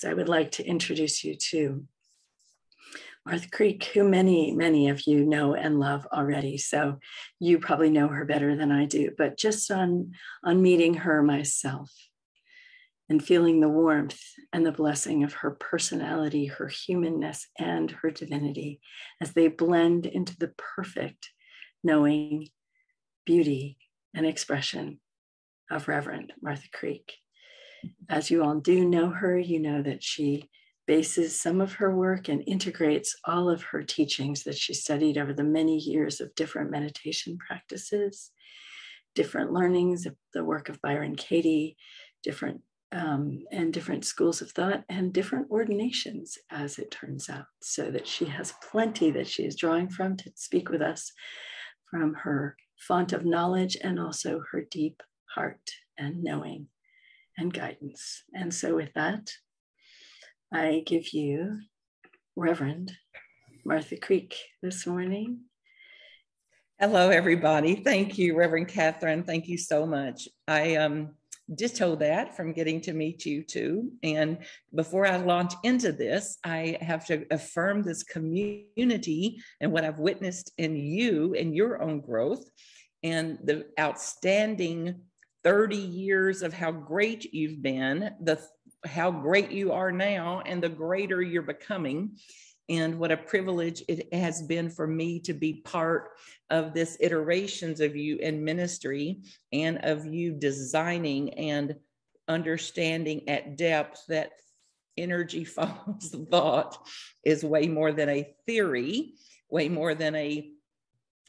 next, I would like to introduce you to Martha Creek, who many of you know and love already. So you probably know her better than I do, but just on meeting her myself and feeling the warmth and the blessing of her personality, her humanness, and her divinity as they blend into the perfect knowing, beauty, and expression of Reverend Martha Creek. As you all do know her, you know that she bases some of her work and integrates all of her teachings that she studied over the many years of different meditation practices, different learnings of the work of Byron Katie, different schools of thought and different ordinations, as it turns out, so that she has plenty that she is drawing from to speak with us from her font of knowledge and also her deep heart and knowing and guidance. And so with that, I give you Reverend Martha Creek this morning. Hello, everybody. Thank you, Reverend Catherine. Thank you so much. I ditto that from getting to meet you too. And before I launch into this, I have to affirm this community and what I've witnessed in you and your own growth and the outstanding 30 years of how great you've been, how great you are now, and the greater you're becoming. And what a privilege it has been for me to be part of this iterations of you in ministry and of you designing and understanding at depth that energy follows thought is way more than a theory, way more than a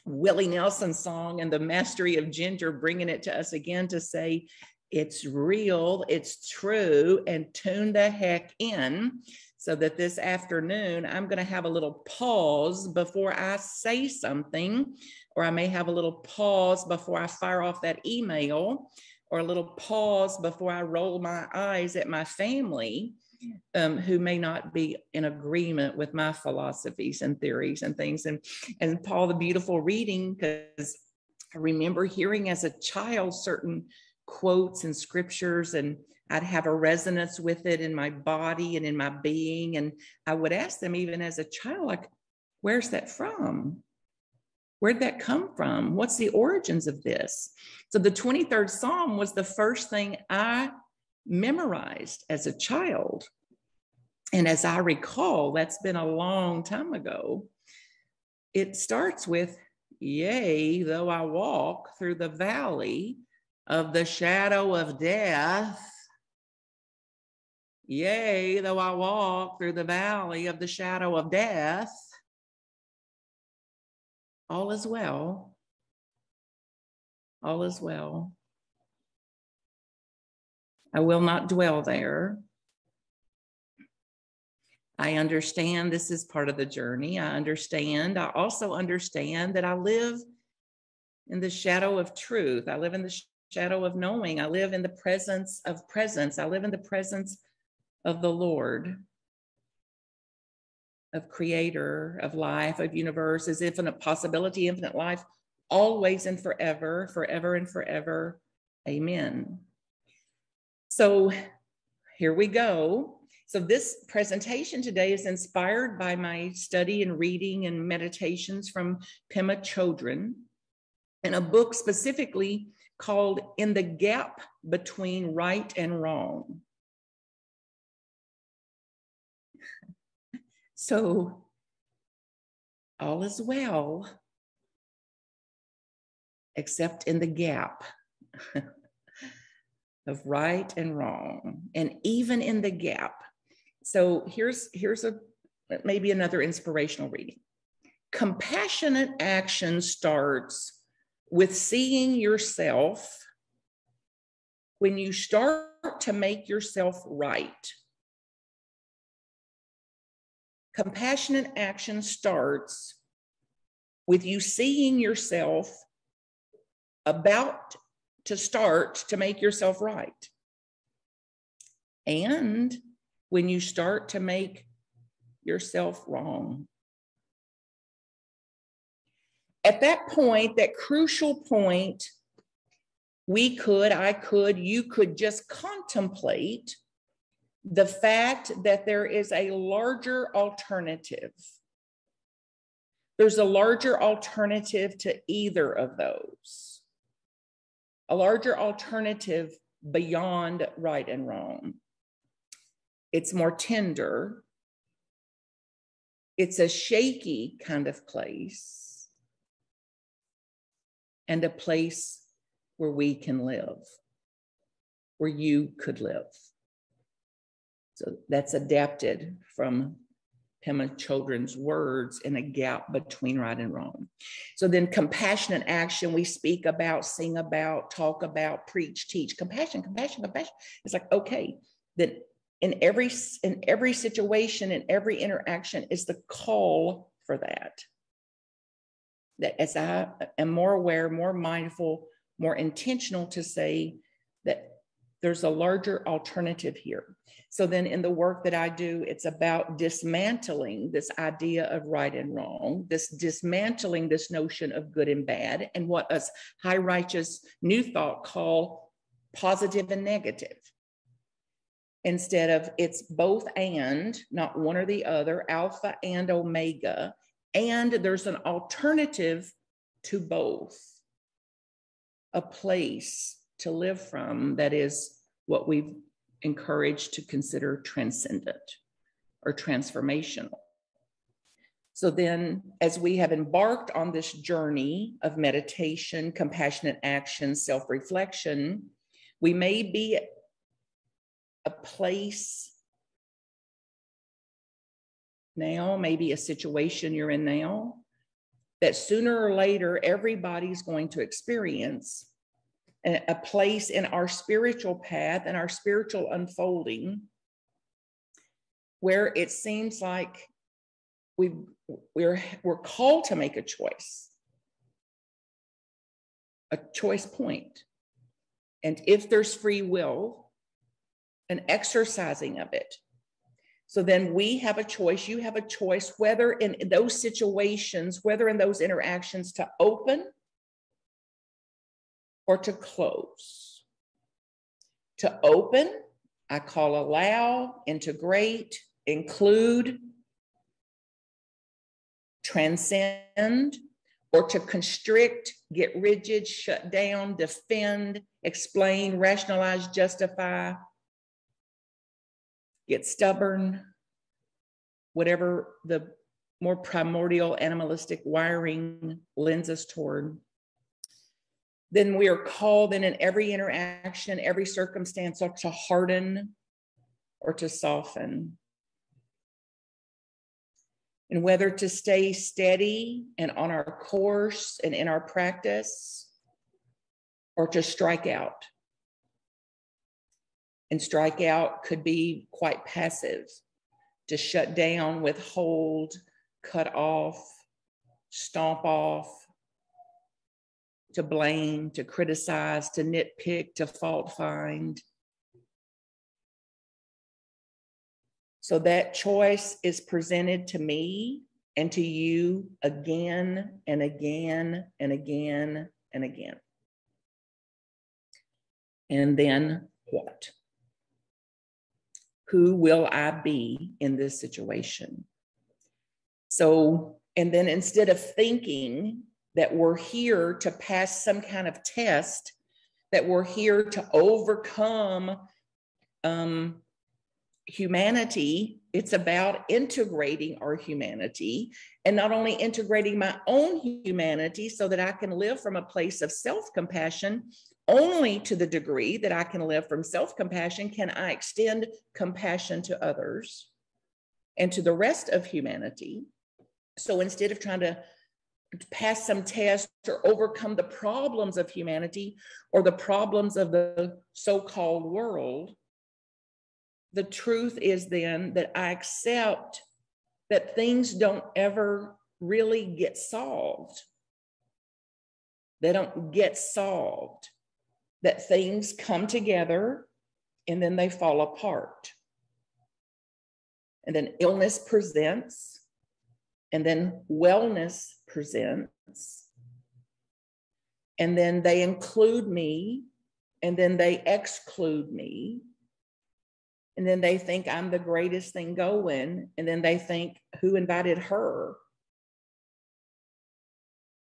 Willie Nelson song and the mastery of Ginger bringing it to us again to say, it's real, it's true, and tune the heck in. So that this afternoon, I'm going to have a little pause before I say something, or I may have a little pause before I fire off that email, or a little pause before I roll my eyes at my family, who may not be in agreement with my philosophies and theories and things. And Paul, the beautiful reading, because I remember hearing as a child certain quotes and scriptures, and I'd have a resonance with it in my body and in my being. And I would ask them even as a child, like, where's that from? Where'd that come from? What's the origins of this? So the 23rd Psalm was the first thing I memorized as a child. And as I recall, that's been a long time ago. It starts with, yea, though I walk through the valley of the shadow of death, yea, though I walk through the valley of the shadow of death, all is well. All is well. I will not dwell there. I understand this is part of the journey. I also understand that I live in the shadow of truth. I live in the shadow of knowing. I live in the presence of presence. I live in the presence of the Lord, of creator, of life, of universe, as infinite possibility, infinite life, always and forever, forever and forever. Amen. So here we go. So this presentation today is inspired by my study and reading and meditations from Pema Chodron and a book specifically called In the Gap Between Right and Wrong. So all is well, except in the gap of right and wrong, and even in the gap. So here's maybe another inspirational reading. Compassionate action starts with seeing yourself when you start to make yourself right. Compassionate action starts with you seeing yourself about to start to make yourself right. And when you start to make yourself wrong. At that point, that crucial point, I could, you could just contemplate the fact that there is a larger alternative. There's a larger alternative to either of those. A larger alternative beyond right and wrong. It's more tender. It's a shaky kind of place, and a place where we can live, where you could live. So that's adapted from Pema Chodron's words in a gap between right and wrong. So then compassionate action, we speak about, sing about, talk about, preach, teach, compassion, compassion, compassion. It's like, okay, then in every situation, in every interaction is the call for that. That as I am more aware, more mindful, more intentional to say that there's a larger alternative here. So then in the work that I do, it's about dismantling this idea of right and wrong, this dismantling this notion of good and bad, and what us high righteous New Thought call positive and negative. Instead of it's both and, not one or the other, alpha and omega, and there's an alternative to both, a place to live from that is what we've encouraged to consider transcendent or transformational. So then, as we have embarked on this journey of meditation, compassionate action, self-reflection, we may be a place now, maybe a situation you're in now, that sooner or later everybody's going to experience, a place in our spiritual path and our spiritual unfolding where it seems like we're called to make a choice point. And if there's free will, an exercising of it. So then we have a choice, you have a choice, whether in those situations, whether in those interactions to open or to close. To open, I call allow, integrate, include, transcend, or to constrict, get rigid, shut down, defend, explain, rationalize, justify, get stubborn, whatever the more primordial animalistic wiring lends us toward. Then we are called in every interaction, every circumstance, to harden or to soften. And whether to stay steady and on our course and in our practice, or to strike out. And strike out could be quite passive, to shut down, withhold, cut off, stomp off, to blame, to criticize, to nitpick, to fault find. So that choice is presented to me and to you again and again and again and again. And then what? Who will I be in this situation? So, and then instead of thinking that we're here to pass some kind of test, that we're here to overcome humanity, it's about integrating our humanity, and not only integrating my own humanity so that I can live from a place of self-compassion. Only to the degree that I can live from self-compassion can I extend compassion to others and to the rest of humanity. So instead of trying to pass some test or overcome the problems of humanity or the problems of the so-called world, the truth is then that I accept that things don't ever really get solved. They don't get solved. That things come together and then they fall apart. And then illness presents, and then wellness presents. And then they include me, and then they exclude me. And then they think I'm the greatest thing going. And then they think, who invited her?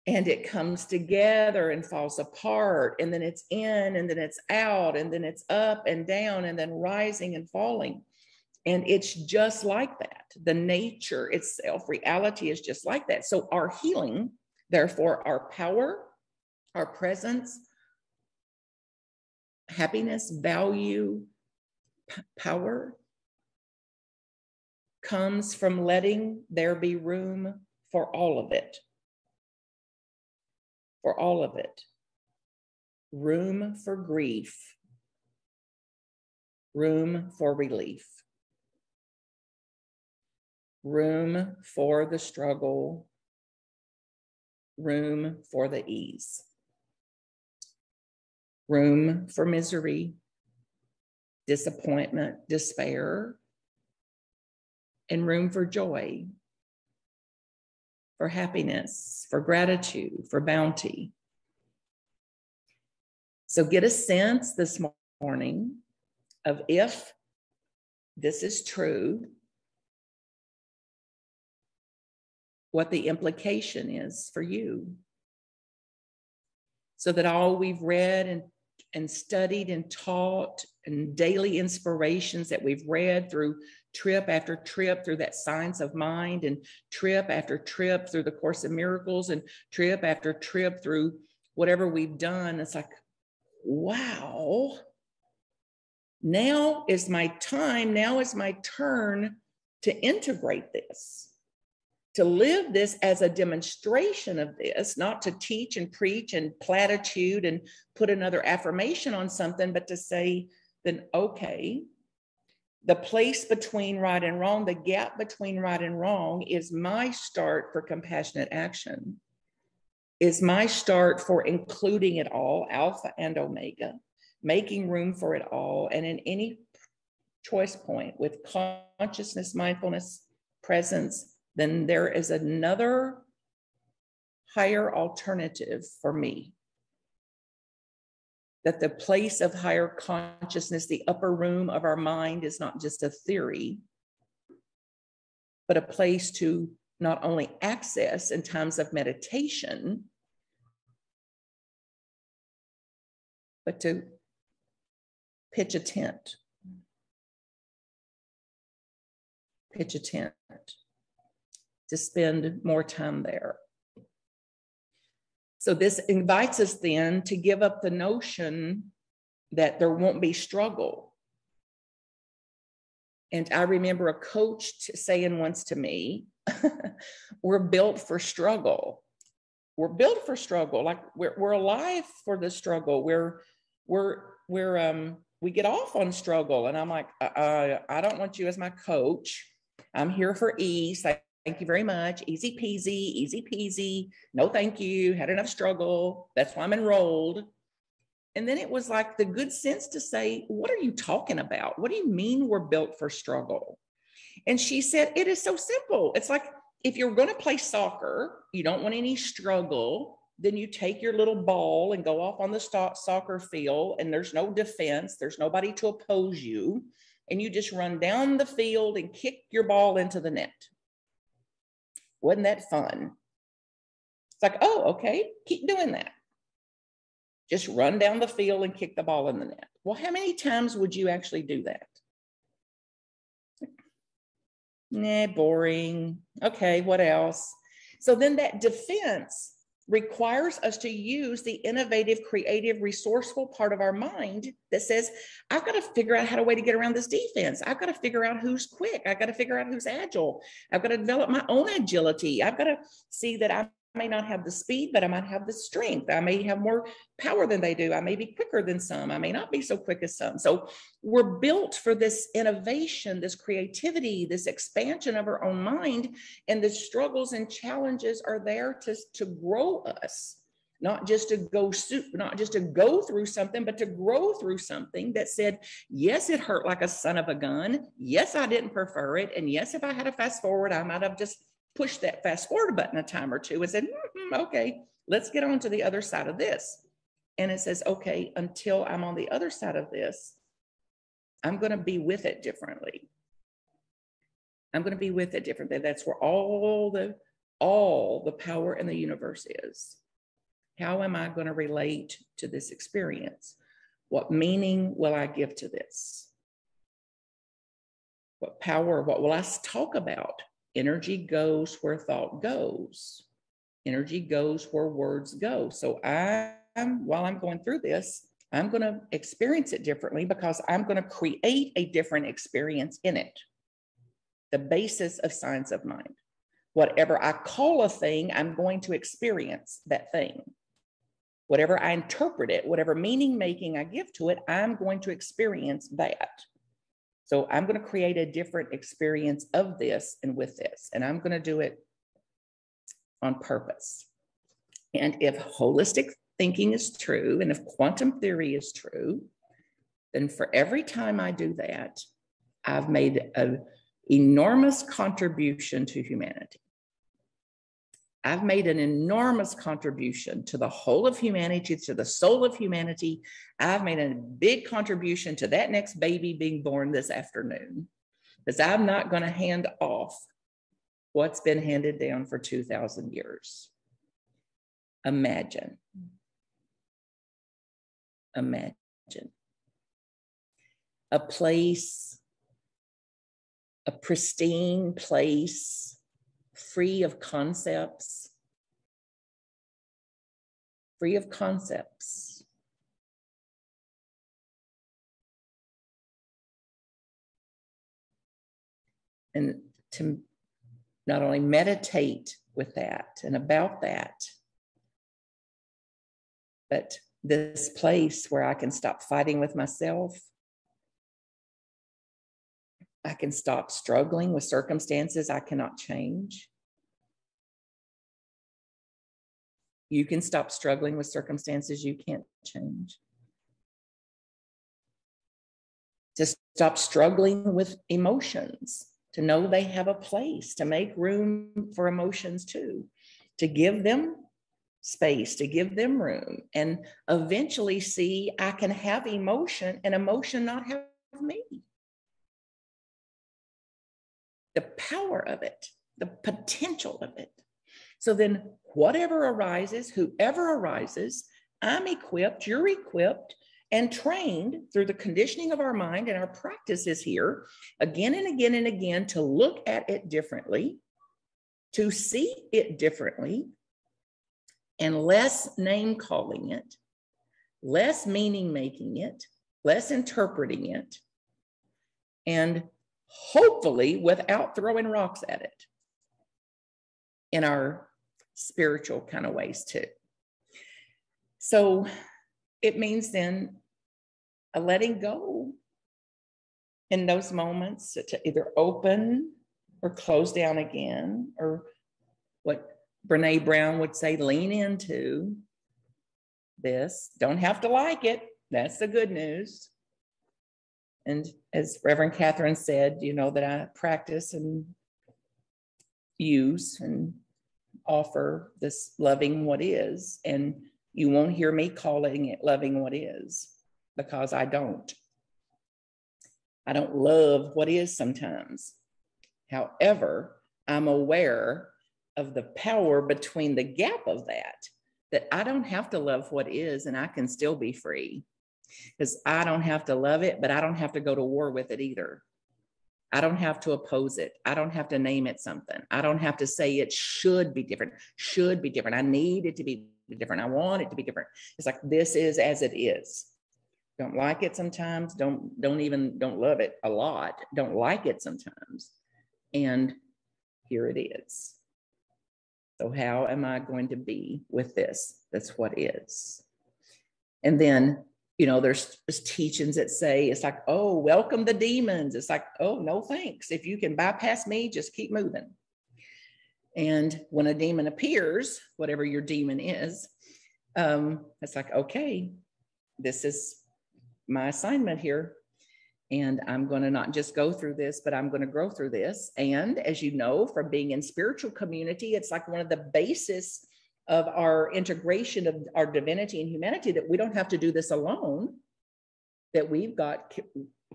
And it comes together and falls apart. And then it's in, and then it's out, and then it's up and down, and then rising and falling. And it's just like that. The nature itself, reality is just like that. So our healing, therefore, our power, our presence, happiness, value, power comes from letting there be room for all of it. For all of it. Room for grief. Room for relief. Room for the struggle. Room for the ease. Room for misery, disappointment, despair, and room for joy, for happiness, for gratitude, for bounty. So get a sense this morning of if this is true, what the implication is for you. So that all we've read and studied and taught and daily inspirations that we've read through trip after trip through that science of mind, and trip after trip through the Course in Miracles, and trip after trip through whatever we've done, it's like, wow, now is my time, now is my turn to integrate this, to live this as a demonstration of this, not to teach and preach and platitude and put another affirmation on something, but to say, then, okay, the place between right and wrong, the gap between right and wrong is my start for compassionate action, is my start for including it all, Alpha and Omega, making room for it all. And in any choice point with consciousness, mindfulness, presence, then there is another higher alternative for me. That the place of higher consciousness, the upper room of our mind, is not just a theory, but a place to not only access in times of meditation, but to pitch a tent. Pitch a tent. To spend more time there. So this invites us then to give up the notion that there won't be struggle. And I remember a coach saying once to me, we're built for struggle. We're built for struggle. Like we're alive for the struggle. We get off on struggle. And I'm like, I don't want you as my coach. I'm here for ease. Thank you very much. Easy peasy, easy peasy. No, thank you. Had enough struggle. That's why I'm enrolled. And then it was like the good sense to say, what are you talking about? What do you mean we're built for struggle? And she said, it is so simple. It's like, if you're going to play soccer, you don't want any struggle, then you take your little ball and go off on the soccer field, and there's no defense. There's nobody to oppose you. And you just run down the field and kick your ball into the net. Wasn't that fun? It's like, oh, okay, keep doing that. Just run down the field and kick the ball in the net. Well, how many times would you actually do that? Nah, boring. Okay, what else? So then that defense requires us to use the innovative, creative, resourceful part of our mind that says, I've got to figure out how to way to get around this defense. I've got to figure out who's quick. I've got to figure out who's agile. I've got to develop my own agility. I've got to see that I may not have the speed, but I might have the strength. I may have more power than they do. I may be quicker than some. I may not be so quick as some. So we're built for this innovation, this creativity, this expansion of our own mind, and the struggles and challenges are there to grow us, not just to go through something, but to grow through something that said, yes, it hurt like a son of a gun. Yes, I didn't prefer it. And yes, if I had a fast forward, I might have just pushed that fast forward button a time or two and said, okay, let's get on to the other side of this. And it says, okay, until I'm on the other side of this, I'm going to be with it differently. I'm going to be with it differently. That's where all the power in the universe is. How am I going to relate to this experience? What meaning will I give to this? What power, what will I talk about? Energy goes where thought goes. Energy goes where words go. So while I'm going through this, I'm going to experience it differently because I'm going to create a different experience in it. The basis of science of mind. Whatever I call a thing, I'm going to experience that thing. Whatever I interpret it, whatever meaning making I give to it, I'm going to experience that. So I'm going to create a different experience of this and with this, and I'm going to do it on purpose. And if holistic thinking is true, and if quantum theory is true, then for every time I do that, I've made an enormous contribution to humanity. I've made an enormous contribution to the whole of humanity, to the soul of humanity. I've made a big contribution to that next baby being born this afternoon, because I'm not going to hand off what's been handed down for 2,000 years. Imagine a place, a pristine place, free of concepts, and to not only meditate with that and about that, but this place where I can stop fighting with myself. I can stop struggling with circumstances I cannot change. You can stop struggling with circumstances you can't change. To stop struggling with emotions, to know they have a place, to make room for emotions too, to give them space, to give them room, and eventually see I can have emotion and emotion not have me. The power of it, the potential of it. So then whatever arises, whoever arises, I'm equipped, you're equipped and trained through the conditioning of our mind and our practices here again and again and again to look at it differently, to see it differently, and less name calling it, less meaning making it, less interpreting it, and hopefully without throwing rocks at it in our spiritual kind of ways too. So it means then a letting go in those moments to either open or close down again, or what Brene Brown would say, lean into this. Don't have to like it. That's the good news. And as Reverend Catherine said, you know, that I practice and use and offer this loving what is. And you won't hear me calling it loving what is, because I don't. I don't love what is sometimes. However, I'm aware of the power between the gap of that I don't have to love what is and I can still be free. Because I don't have to love it, but I don't have to go to war with it either. I don't have to oppose it. I don't have to name it something. I don't have to say it should be different. I need it to be different. I want it to be different. It's like, this is as it is. Don't like it sometimes. Don't love it a lot. Don't like it sometimes. And here it is. So how am I going to be with this? That's what is. And then, you know, there's teachings that say, it's like, oh, welcome the demons. It's like, oh, no, thanks. If you can bypass me, just keep moving. And when a demon appears, whatever your demon is, it's like, okay, this is my assignment here. And I'm going to not just go through this, but I'm going to grow through this. And as you know, from being in spiritual community, it's like one of the basis of our integration of our divinity and humanity, that we don't have to do this alone, that we've got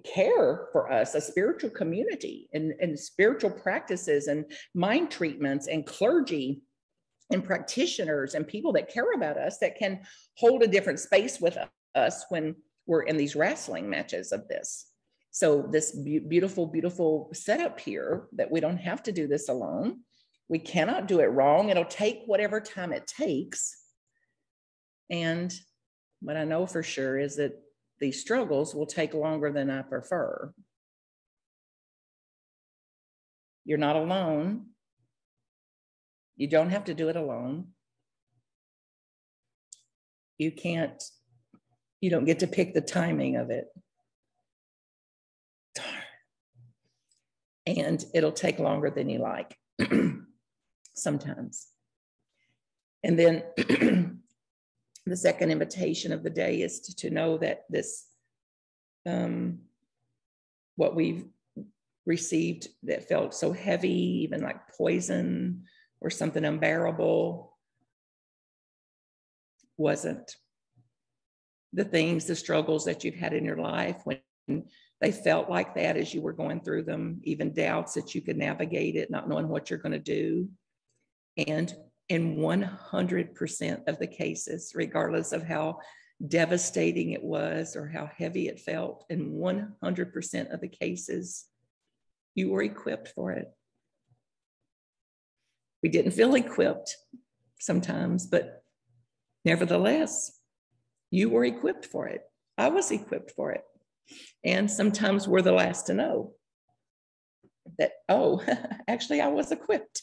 care for us, a spiritual community and spiritual practices and mind treatments and clergy and practitioners and people that care about us that can hold a different space with us when we're in these wrestling matches of this. So this beautiful, beautiful setup here that we don't have to do this alone. We cannot do it wrong. It'll take whatever time it takes. And what I know for sure is that these struggles will take longer than I prefer. You're not alone. You don't have to do it alone. You don't get to pick the timing of it. And it'll take longer than you like sometimes. And then the second invitation of the day is to know that this, what we've received that felt so heavy, even like poison or something unbearable, wasn't. The things, the struggles that you've had in your life, when they felt like that as you were going through them, even doubts that you could navigate it, not knowing what you're going to do. And in 100% of the cases, regardless of how devastating it was or how heavy it felt, in 100% of the cases, you were equipped for it. We didn't feel equipped sometimes, but nevertheless, you were equipped for it. I was equipped for it. And sometimes we're the last to know that, oh, actually, I was equipped.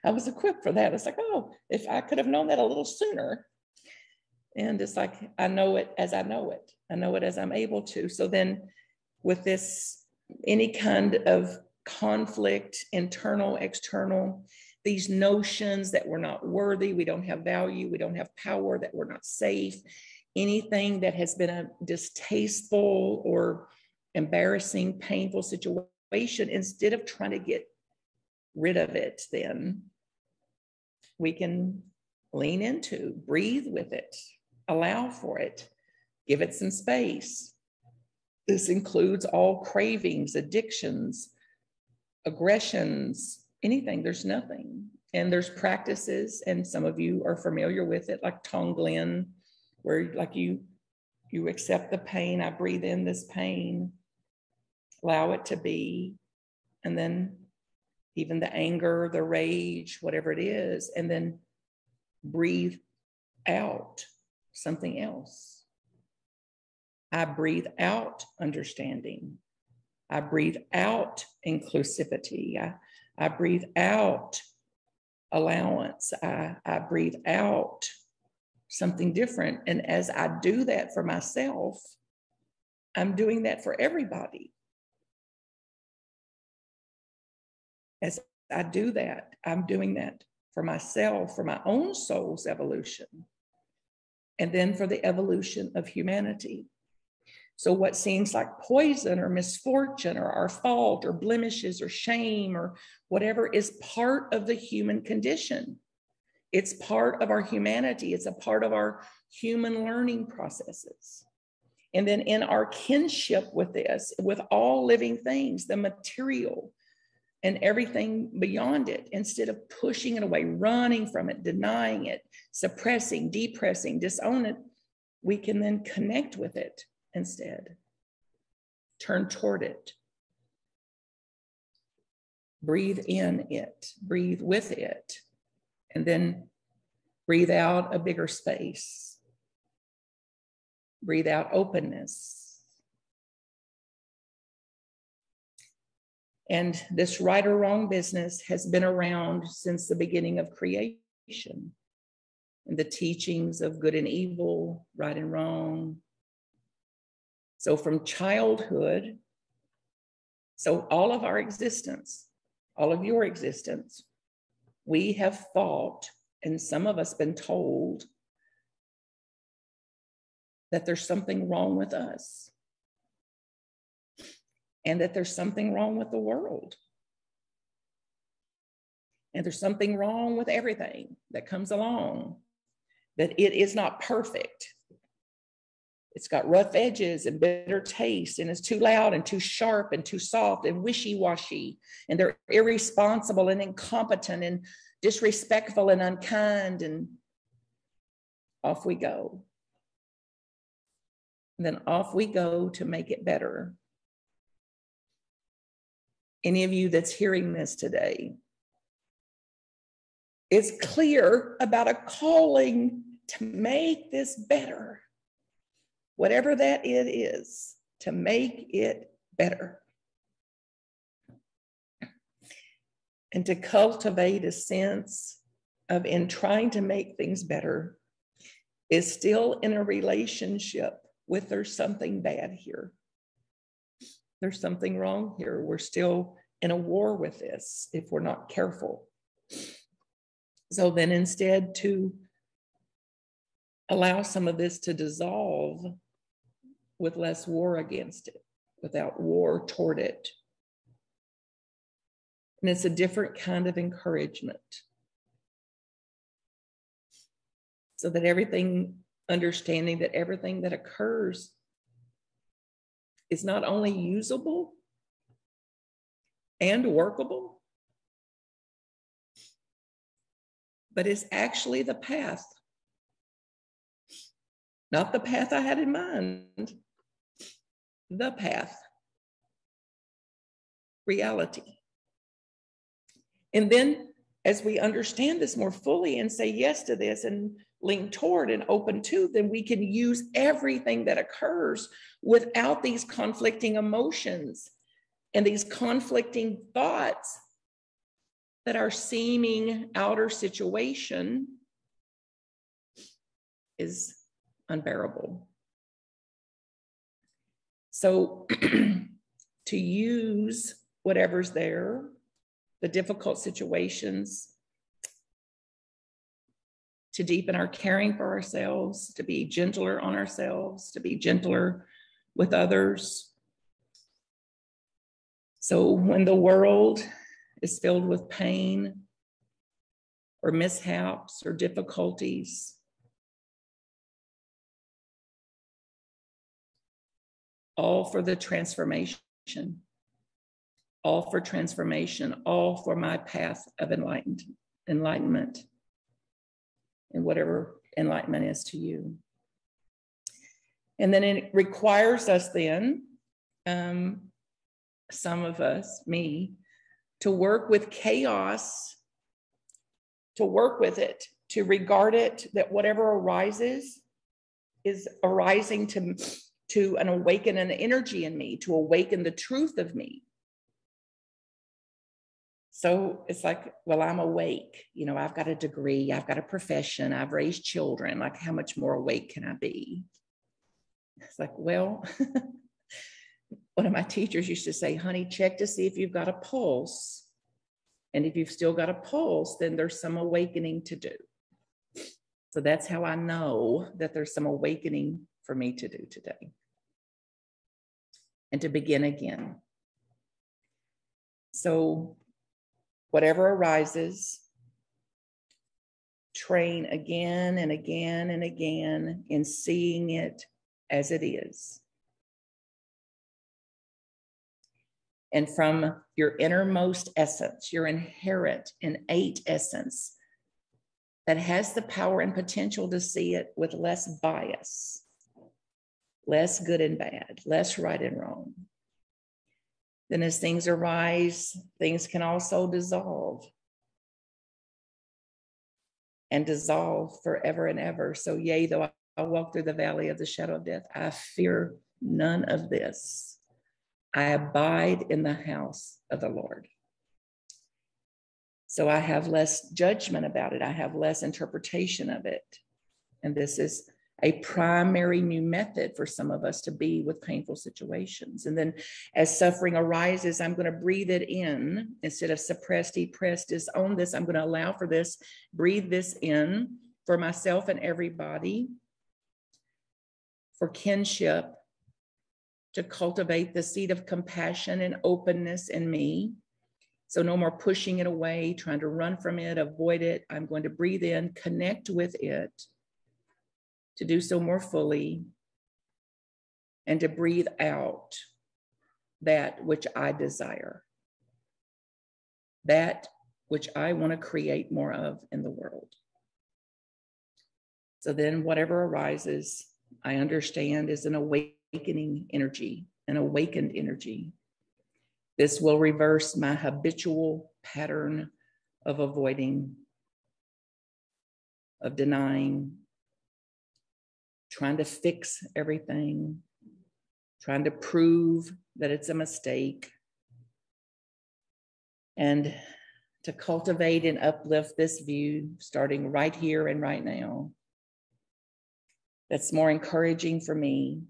I was equipped for that. It's like, oh, if I could have known that a little sooner. And it's like, I know it as I know it. I know it as I'm able to. So then with this, any kind of conflict, internal, external, these notions that we're not worthy, we don't have value, we don't have power, that we're not safe, anything that has been a distasteful or embarrassing, painful situation, instead of trying to get rid of it, then we can lean into, breathe with it, allow for it, give it some space. This includes all cravings, addictions, aggressions, anything. There's nothing. And there's practices, and some of you are familiar with it, like Tonglen, where like you accept the pain. I breathe in this pain, allow it to be, and then even the anger, the rage, whatever it is, and then breathe out something else. I breathe out understanding. I breathe out inclusivity. I breathe out allowance. I breathe out something different. And as I do that for myself, I'm doing that for everybody. As I do that, I'm doing that for myself, for my own soul's evolution, and then for the evolution of humanity. So what seems like poison or misfortune or our fault or blemishes or shame or whatever is part of the human condition. It's part of our humanity. It's a part of our human learning processes. And then in our kinship with this, with all living things, the material and everything beyond it, instead of pushing it away, running from it, denying it, suppressing, depressing, disown it, we can then connect with it instead. Turn toward it. Breathe in it, breathe with it, and then breathe out a bigger space. Breathe out openness. And this right or wrong business has been around since the beginning of creation. And the teachings of good and evil, right and wrong. So from childhood, so all of our existence, all of your existence, we have thought, and some of us been told, that there's something wrong with us. And that there's something wrong with the world. And there's something wrong with everything that comes along. That it is not perfect. It's got rough edges and bitter taste, and it's too loud and too sharp and too soft and wishy-washy, and they're irresponsible and incompetent and disrespectful and unkind, and off we go. And then off we go to make it better. Any of you that's hearing this today is clear about a calling to make this better. Whatever that it is, to make it better. And to cultivate a sense of, in trying to make things better, is still in a relationship with there's something bad here. There's something wrong here. We're still in a war with this if we're not careful. So then instead to allow some of this to dissolve with less war against it, without war toward it. And it's a different kind of encouragement. So that understanding that everything that occurs is not only usable and workable, but is actually the path. Not the path I had in mind, the path, reality. And then as we understand this more fully and say yes to this and lean toward and open to, then we can use everything that occurs without these conflicting emotions and these conflicting thoughts that our seeming outer situation is unbearable. So to use whatever's there, the difficult situations, to deepen our caring for ourselves, to be gentler on ourselves, to be gentler with others. So when the world is filled with pain or mishaps or difficulties, all for the transformation, all for transformation, all for my path of enlightenment, and whatever enlightenment is to you. And then it requires us then, some of us, me, to work with chaos, to work with it, to regard it that whatever arises is arising to an awaken an energy in me, to awaken the truth of me. So it's like, well, I'm awake. You know, I've got a degree, I've got a profession, I've raised children. Like, how much more awake can I be? It's like, well, one of my teachers used to say, honey, check to see if you've got a pulse. And if you've still got a pulse, then there's some awakening to do. So that's how I know that there's some awakening for me to do today. And to begin again. So whatever arises, train again and again and again in seeing it as it is. And from your innermost essence, your inherent, innate essence that has the power and potential to see it with less bias, less good and bad, less right and wrong. Then as things arise, things can also dissolve. And dissolve forever and ever. So yea, though I walk through the valley of the shadow of death, I fear none of this. I abide in the house of the Lord. So I have less judgment about it. I have less interpretation of it. And this is a primary new method for some of us to be with painful situations. And then as suffering arises, I'm going to breathe it in instead of suppress, depress, disown this. I'm going to allow for this, breathe this in for myself and everybody, for kinship, to cultivate the seed of compassion and openness in me. So no more pushing it away, trying to run from it, avoid it. I'm going to breathe in, connect with it, to do so more fully, and to breathe out that which I desire, that which I want to create more of in the world. So then whatever arises, I understand is an awakening energy, an awakened energy. This will reverse my habitual pattern of avoiding, of denying, trying to fix everything, trying to prove that it's a mistake, and to cultivate and uplift this view starting right here and right now. That's more encouraging for me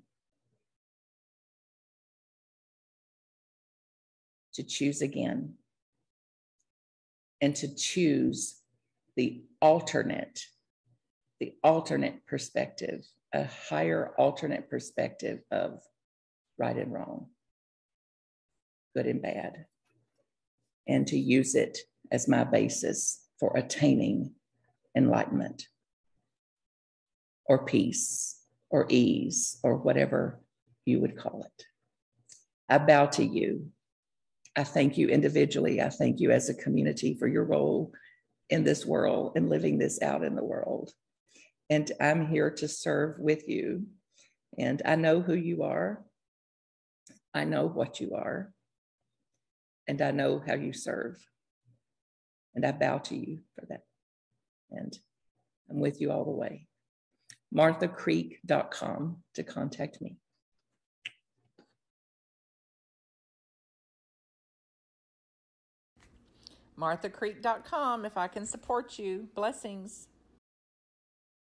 to choose again and to choose the alternate perspective, a higher alternate perspective of right and wrong, good and bad, and to use it as my basis for attaining enlightenment or peace or ease or whatever you would call it. I bow to you. I thank you individually. I thank you as a community for your role in this world and living this out in the world. And I'm here to serve with you. And I know who you are. I know what you are. And I know how you serve. And I bow to you for that. And I'm with you all the way. MarthaCreek.com to contact me. MarthaCreek.com if I can support you. Blessings.